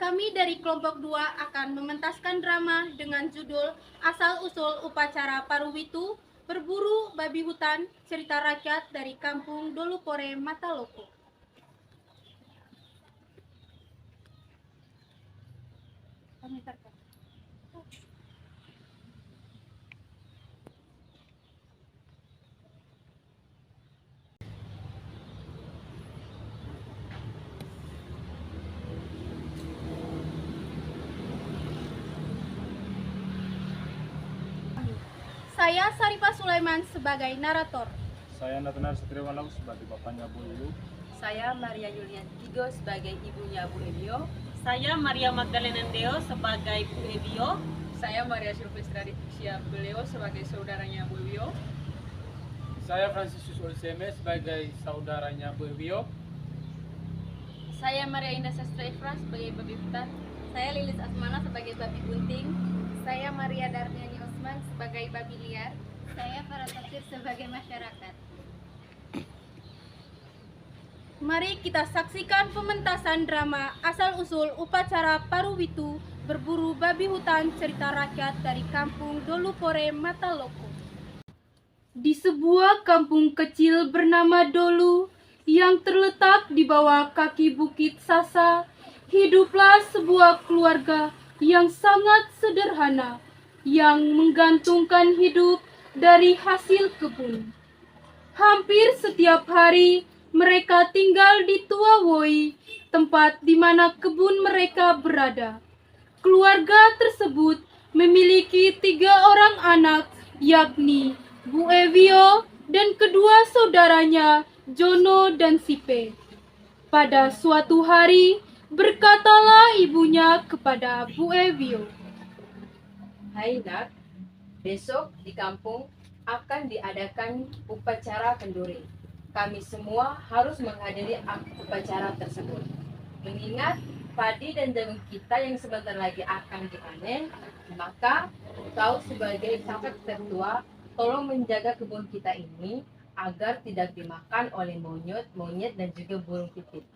Kami dari kelompok 2 akan mementaskan drama dengan judul Asal-usul Upacara Paruwitu Berburu Babi Hutan, Cerita Rakyat dari Kampung Dolupore, Mataloko. Saya Sarifah Sulaiman sebagai narator. Saya Nathanar Satriwalau sebagai bapaknya Bu Yu. Saya Maria Yulian Tigo sebagai ibunya Bu Ebio. Saya Maria Magdalena Deo sebagai Bu Ebio. Saya Maria Silvestra Ditixia Beleo sebagai saudaranya Bu Ebio. Saya Fransisius Olseme sebagai saudaranya Bu Ebio. Saya Maria Indah Sastra Ifra sebagai babi hutan. Saya Lilis Asmana sebagai babi bunting. Saya Maria Darmiani Osman sebagai babi liar. Saya Farah Tafsir sebagai masyarakat. Mari kita saksikan pementasan drama Asal-usul Upacara Paruwitu Berburu Babi Hutan, Cerita Rakyat dari Kampung Dolupore, Mataloko. Di sebuah kampung kecil bernama Dolu yang terletak di bawah kaki Bukit Sasa, hiduplah sebuah keluarga yang sangat sederhana yang menggantungkan hidup dari hasil kebun. Hampir setiap hari mereka tinggal di Tua Woi, tempat di mana kebun mereka berada. Keluarga tersebut memiliki 3 orang anak, yakni Bu Evio dan kedua saudaranya Jono dan Sipe. Pada suatu hari, berkatalah ibunya kepada Bu Evio, Hai Nak, besok di kampung akan diadakan upacara kenduri. Kami semua harus menghadiri upacara tersebut. Mengingat padi dan jagung kita yang sebentar lagi akan dipanen, maka kau sebagai kakak tertua tolong menjaga kebun kita ini agar tidak dimakan oleh monyet dan juga burung pipit.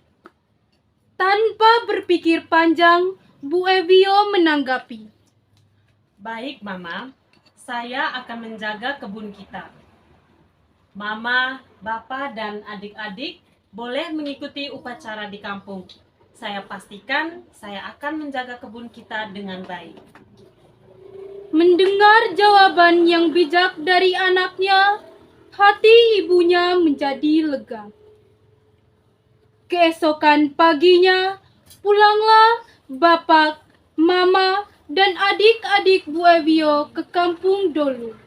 tanpa berpikir panjang, Bu Evio menanggapi. Baik, Mama. Saya akan menjaga kebun kita. Mama, Bapak, dan adik-adik boleh mengikuti upacara di kampung. Saya pastikan saya akan menjaga kebun kita dengan baik. Mendengar jawaban yang bijak dari anaknya, hati ibunya menjadi lega. Keesokan paginya, pulanglah Bapak, Mama, dan adik-adik Bu Evio ke kampung Dolu.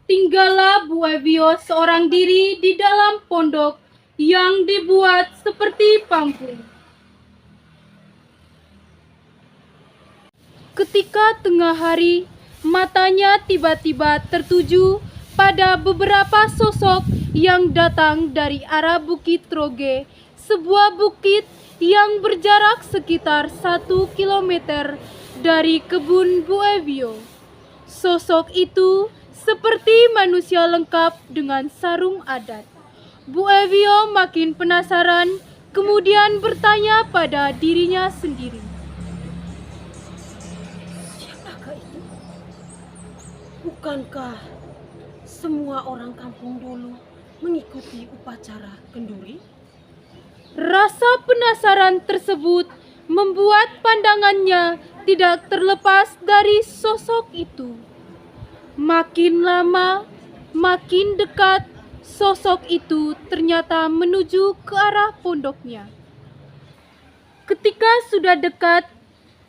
Tinggallah Bu Evio seorang diri di dalam pondok yang dibuat seperti panggung. Ketika tengah hari, matanya tiba-tiba tertuju pada beberapa sosok yang datang dari arah Bukit Troge, sebuah bukit yang berjarak sekitar 1 kilometer dari kebun Bu Evio. Sosok itu seperti manusia lengkap dengan sarung adat. Bu Evio makin penasaran, kemudian bertanya pada dirinya sendiri. Siapakah itu? Bukankah semua orang kampung dulu mengikuti upacara kenduri? Rasa penasaran tersebut membuat pandangannya tidak terlepas dari sosok itu. Makin lama, makin dekat, sosok itu ternyata menuju ke arah pondoknya. Ketika sudah dekat,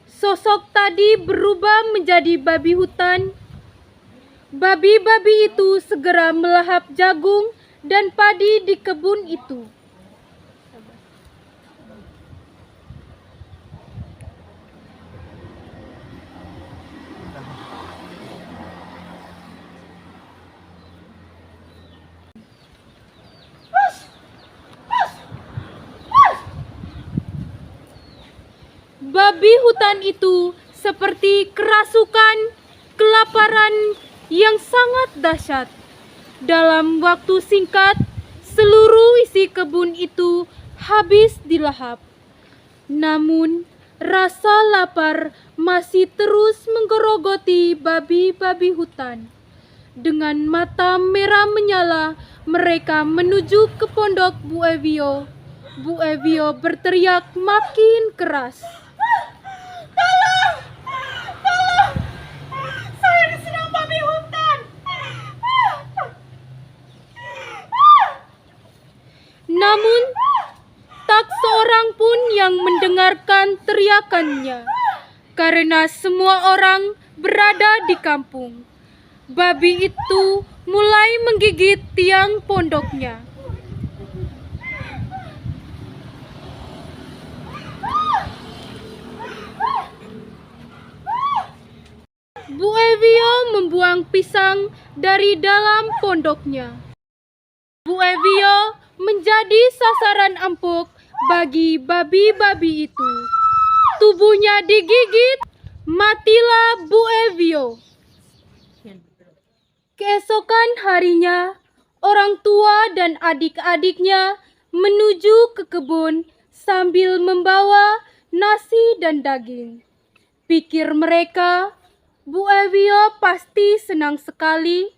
sosok tadi berubah menjadi babi hutan. Babi-babi itu segera melahap jagung dan padi di kebun itu. Babi hutan itu seperti kerasukan, kelaparan yang sangat dahsyat. Dalam waktu singkat, seluruh isi kebun itu habis dilahap. Namun, rasa lapar masih terus menggerogoti babi-babi hutan. Dengan mata merah menyala, mereka menuju ke pondok Bu Evio. Bu Evio berteriak makin keras. Tolong! Tolong! Saya diserang babi hutan! Namun, tak seorang pun yang mendengarkan teriakannya, karena semua orang berada di kampung. Babi itu mulai menggigit tiang pondoknya. Bu Evio membuang pisang dari dalam pondoknya. Bu Evio menjadi sasaran empuk bagi babi-babi itu. Tubuhnya digigit, matilah Bu Evio. Keesokan harinya, orang tua dan adik-adiknya menuju ke kebun sambil membawa nasi dan daging. Pikir mereka, Bu Evio pasti senang sekali.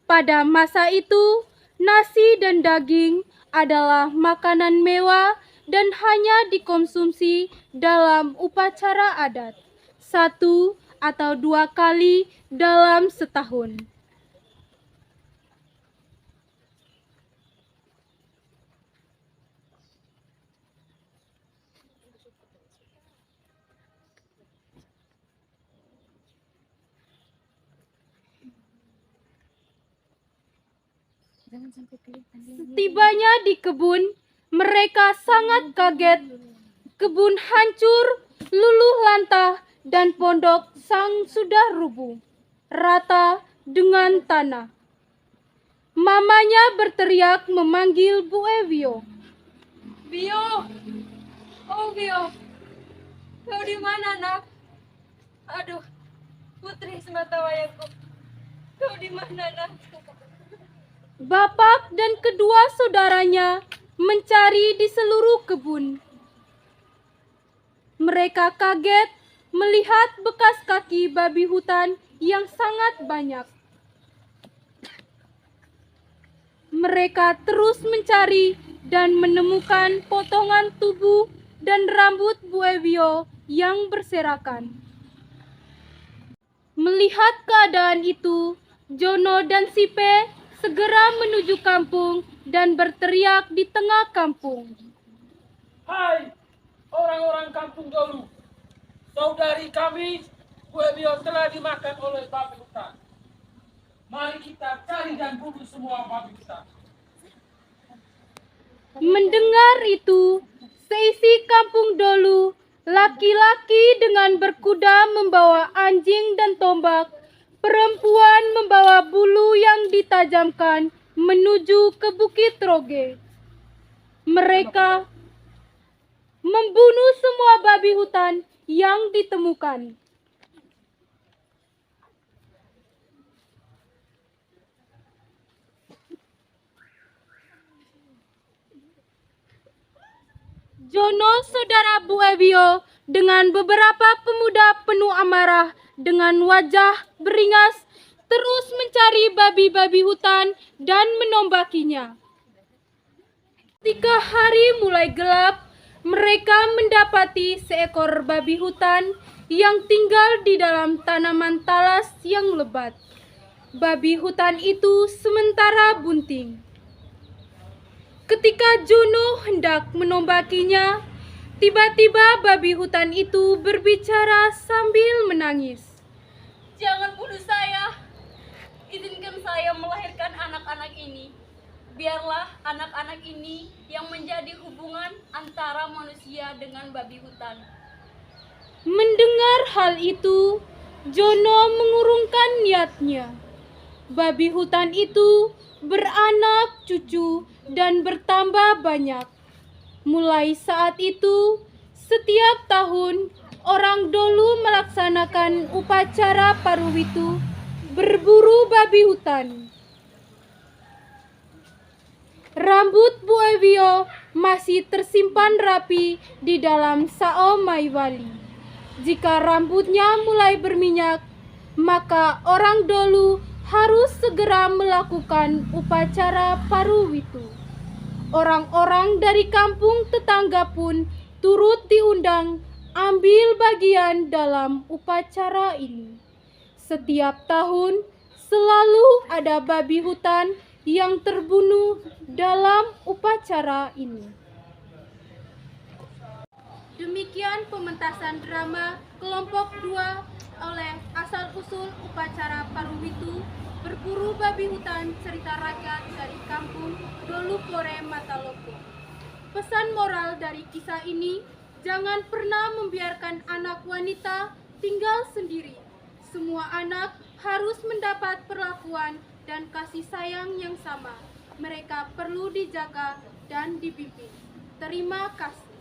Pada masa itu, nasi dan daging adalah makanan mewah dan hanya dikonsumsi dalam upacara adat 1 atau 2 kali dalam setahun. Setibanya di kebun, mereka sangat kaget. Kebun hancur, luluh lantah, dan pondok sudah rubuh, rata dengan tanah. Mamanya berteriak memanggil Bu Evio. Bio, oh Bio, kau di mana nak? Aduh, putri sematawayangku, kau di mana nak? Bapak dan kedua saudaranya mencari di seluruh kebun. Mereka kaget melihat bekas kaki babi hutan yang sangat banyak. Mereka terus mencari dan menemukan potongan tubuh dan rambut Bu Evio yang berserakan. Melihat keadaan itu, Jono dan Sipe segera menuju kampung dan berteriak di tengah kampung. Hai, orang-orang kampung dulu. Saudari kami, Bu Evio telah dimakan oleh babi hutan. Mari kita cari dan bunuh semua babi hutan. Mendengar itu, seisi kampung Dolu, laki-laki dengan berkuda membawa anjing dan tombak, perempuan membawa bulu yang ditajamkan menuju ke Bukit Roge. Mereka membunuh semua babi hutan yang ditemukan. Jono, saudara Bu Evio, dengan beberapa pemuda penuh amarah dengan wajah beringas, terus mencari babi-babi hutan dan menombakinya. Ketika hari mulai gelap, mereka mendapati seekor babi hutan yang tinggal di dalam tanaman talas yang lebat. Babi hutan itu sementara bunting. Ketika Jono hendak menombakinya, tiba-tiba babi hutan itu berbicara sambil menangis. Jangan bunuh saya. Izinkan saya melahirkan anak-anak ini. Biarlah anak-anak ini yang menjadi hubungan antara manusia dengan babi hutan. Mendengar hal itu, Jono mengurungkan niatnya. Babi hutan itu beranak cucu dan bertambah banyak. Mulai saat itu, setiap tahun orang Dolu melaksanakan upacara Paruwitu, berburu babi hutan. Rambut Bu Ewio masih tersimpan rapi di dalam sao Maiwali. Jika rambutnya mulai berminyak, maka orang Dolu harus segera melakukan upacara paruwitu. Orang-orang dari kampung tetangga pun turut diundang ambil bagian dalam upacara ini. Setiap tahun selalu ada babi hutan yang terbunuh dalam upacara ini. Demikian pementasan drama kelompok 2 oleh asal-usul upacara Paruwitu Berburu Babi Hutan Cerita Rakyat dari Kampung Dolupore Mataloko. Pesan moral dari kisah ini, jangan pernah membiarkan anak wanita tinggal sendiri. Semua anak harus mendapat perlakuan dan kasih sayang yang sama. Mereka perlu dijaga dan dibimbing. Terima kasih.